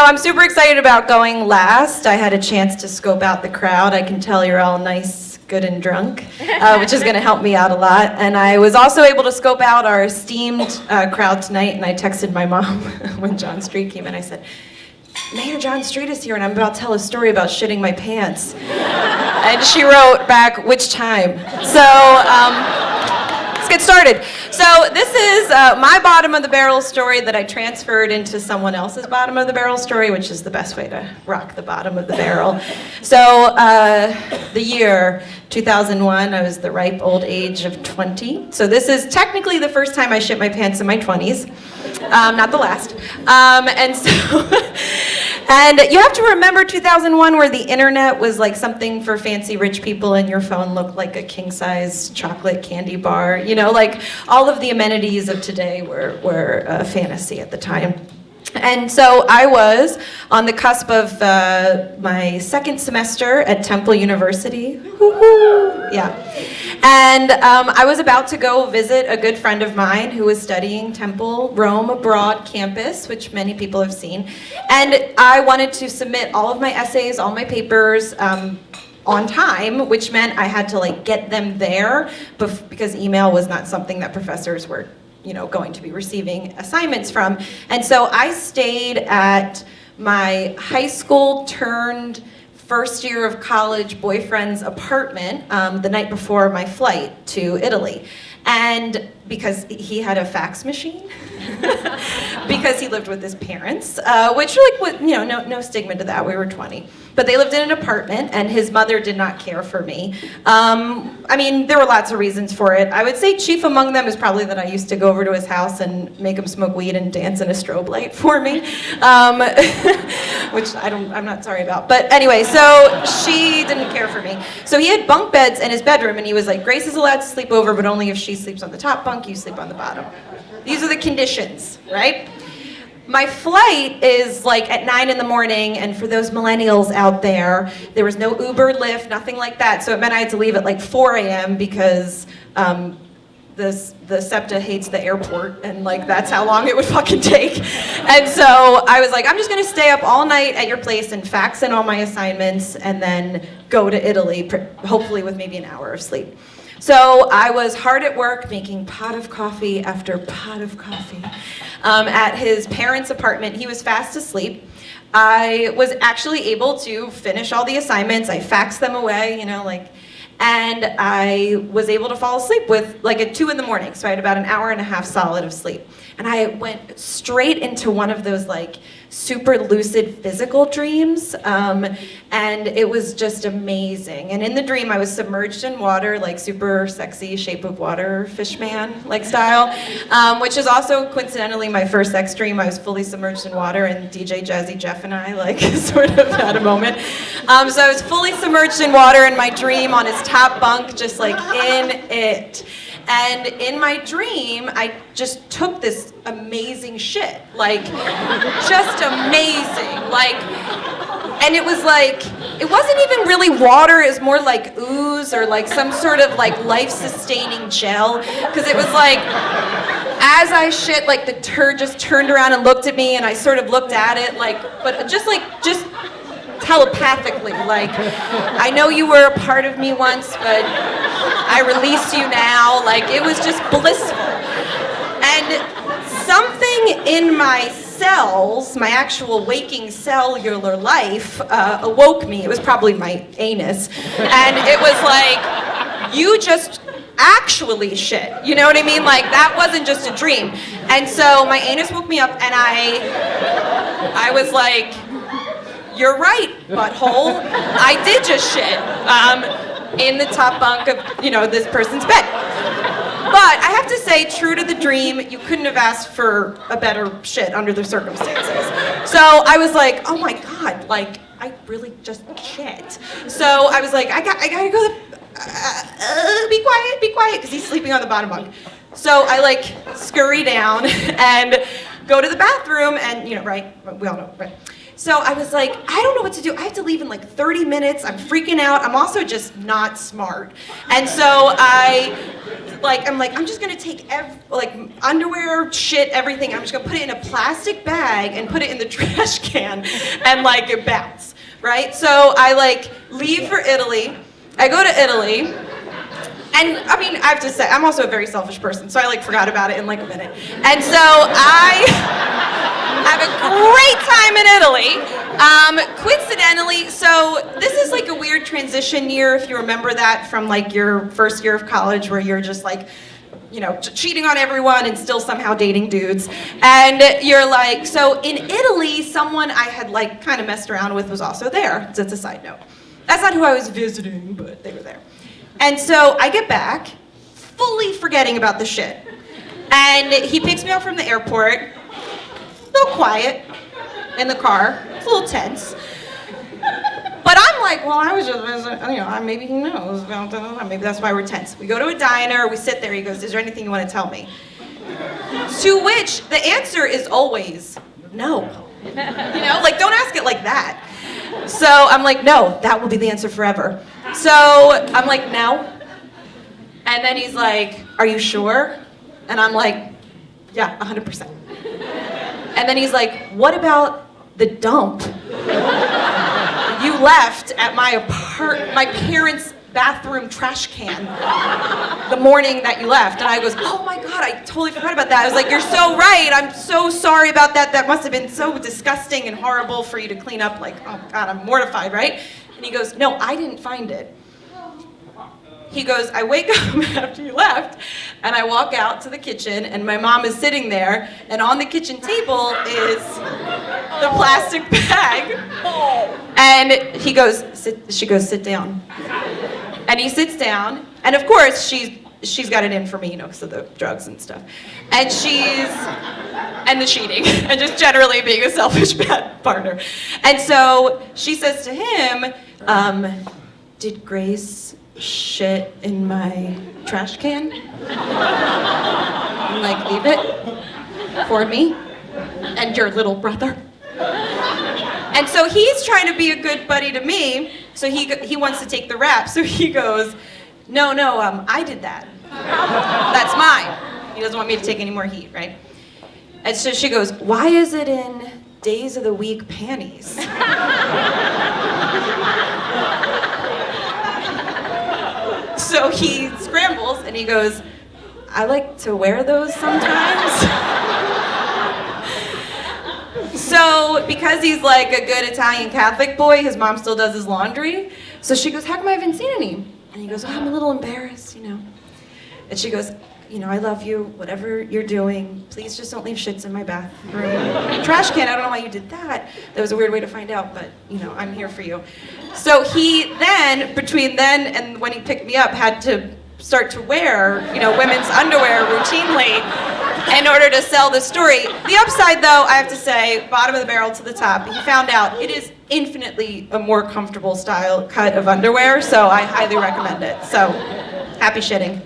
I'm super excited about going last. I had a chance to scope out the crowd. I can tell you're all nice, good, and drunk, which is going to help me out a lot. And I was also able to scope out our esteemed crowd tonight, and I texted my mom when John Street came in. I said, Mayor John Street is here, and I'm about to tell a story about shitting my pants. And she wrote back, which time? So, let's get started. So this is my bottom of the barrel story that I transferred into someone else's bottom of the barrel story, which is the best way to rock the bottom of the barrel. So the year 2001, I was the ripe old age of 20. So this is technically the first time I shit my pants in my 20s, not the last. And you have to remember 2001, where the internet was like something for fancy rich people and your phone looked like a king-size chocolate candy bar. You know, like all of the amenities of today were a fantasy at the time. And so I was on the cusp of my second semester at Temple University. Woo-hoo. Yeah. And I was about to go visit a good friend of mine who was studying Temple Rome Abroad campus, which many people have seen. And I wanted to submit all of my essays, all my papers, on time, which meant I had to like get them there because email was not something that professors were going to be receiving assignments from. And so I stayed at my high school turned first year of college boyfriend's apartment the night before my flight to Italy. And because he had a fax machine, because he lived with his parents, which like, no stigma to that, we were 20. But they lived in an apartment, and his mother did not care for me. I mean, there were lots of reasons for it. I would say chief among them is probably that I used to go over to his house and make him smoke weed and dance in a strobe light for me, which I'm not sorry about. But anyway, so she didn't care for me. So he had bunk beds in his bedroom, and he was like, Grace is allowed to sleep over, but only if she sleeps on the top bunk, you sleep on the bottom. These are the conditions, right? My flight is like at 9 in the morning, and for those millennials out there, there was no Uber, Lyft, nothing like that. So it meant I had to leave at like 4 a.m. because the SEPTA hates the airport, and like that's how long it would fucking take. And so I was like, I'm just gonna stay up all night at your place and fax in all my assignments, and then go to Italy, hopefully with maybe an hour of sleep. So I was hard at work making pot of coffee after pot of coffee at his parents' apartment. He was fast asleep. I was actually able to finish all the assignments. I faxed them away, and I was able to fall asleep with at 2 in the morning. So I had about an hour and a half solid of sleep. And I went straight into one of those super lucid physical dreams. And it was just amazing. And in the dream, I was submerged in water, super sexy Shape of Water fish man style, which is also coincidentally my first sex dream. I was fully submerged in water, and DJ Jazzy Jeff and I sort of had a moment. So I was fully submerged in water in my dream on his top bunk, just in it. And in my dream, I just took this amazing shit, just amazing, and it was it wasn't even really water, it was more like ooze or some sort of life-sustaining gel, because it was as I shit, the turd just turned around and looked at me, and I sort of looked at it, but just telepathically, I know you were a part of me once, but I release you now. It was just blissful. And something in my cells, my actual waking cellular life, awoke me. It was probably my anus. And it was you just actually shit. You know what I mean? That wasn't just a dream. And so my anus woke me up, and I was you're right, butthole. I did just shit in the top bunk of, this person's bed. But I have to say, true to the dream, you couldn't have asked for a better shit under the circumstances. So I was oh my God, I really just shit. So I was I gotta go, be quiet, because he's sleeping on the bottom bunk. So I scurry down and go to the bathroom, and, right, we all know, right? So I was like, I don't know what to do. I have to leave in like 30 minutes. I'm freaking out. I'm also just not smart. And so I'm just gonna take underwear, shit, everything. I'm just gonna put it in a plastic bag and put it in the trash can and bounce, right? So I leave for Italy. I go to Italy. And I mean, I have to say, I'm also a very selfish person, so I forgot about it in a minute. And so I have a great time in Italy. Coincidentally, so this is a weird transition year, if you remember that from your first year of college, where you're just cheating on everyone and still somehow dating dudes. And you're so in Italy, someone I had kind of messed around with was also there. That's a side note. That's not who I was visiting, but they were there. And so I get back, fully forgetting about the shit. And he picks me up from the airport, a little quiet in the car, it's a little tense. But I'm well, I was just, maybe he knows about that, maybe that's why we're tense. We go to a diner, we sit there, he goes, is there anything you want to tell me? To which the answer is always, no. Don't ask it like that. So I'm no, that will be the answer forever. So I'm no. And then he's are you sure? And I'm yeah, 100%. And then he's what about the dump you left at my parents' bathroom trash can the morning that you left? And I goes, oh my God, I totally forgot about that. I was you're so right. I'm so sorry about that. That must have been so disgusting and horrible for you to clean up. Oh God, I'm mortified, right? And he goes, no, I didn't find it. He goes, I wake up after you left, and I walk out to the kitchen, and my mom is sitting there, and on the kitchen table is the plastic bag. And she goes, sit down. And he sits down, and of course, she's got it in for me, because of the drugs and stuff. And and the cheating, and just generally being a selfish bad partner. And so she says to him, did Grace shit in my trash can? And leave it for me and your little brother. And so he's trying to be a good buddy to me, so he wants to take the rap. So he goes, no, I did that. That's mine. He doesn't want me to take any more heat, right? And so she goes, why is it in days of the week panties? So he scrambles and he goes, I like to wear those sometimes. So because he's a good Italian Catholic boy, his mom still does his laundry. So she goes, how come I haven't seen any? And he goes, oh, I'm a little embarrassed, And she goes, I love you, whatever you're doing, please just don't leave shits in my bathroom. Trash can, I don't know why you did that. That was a weird way to find out, but, I'm here for you. So he then, between then and when he picked me up, had to start to wear, women's underwear routinely in order to sell the story. The upside, though, I have to say, bottom of the barrel to the top, he found out it is infinitely a more comfortable style cut of underwear, so I highly recommend it. So, happy shitting.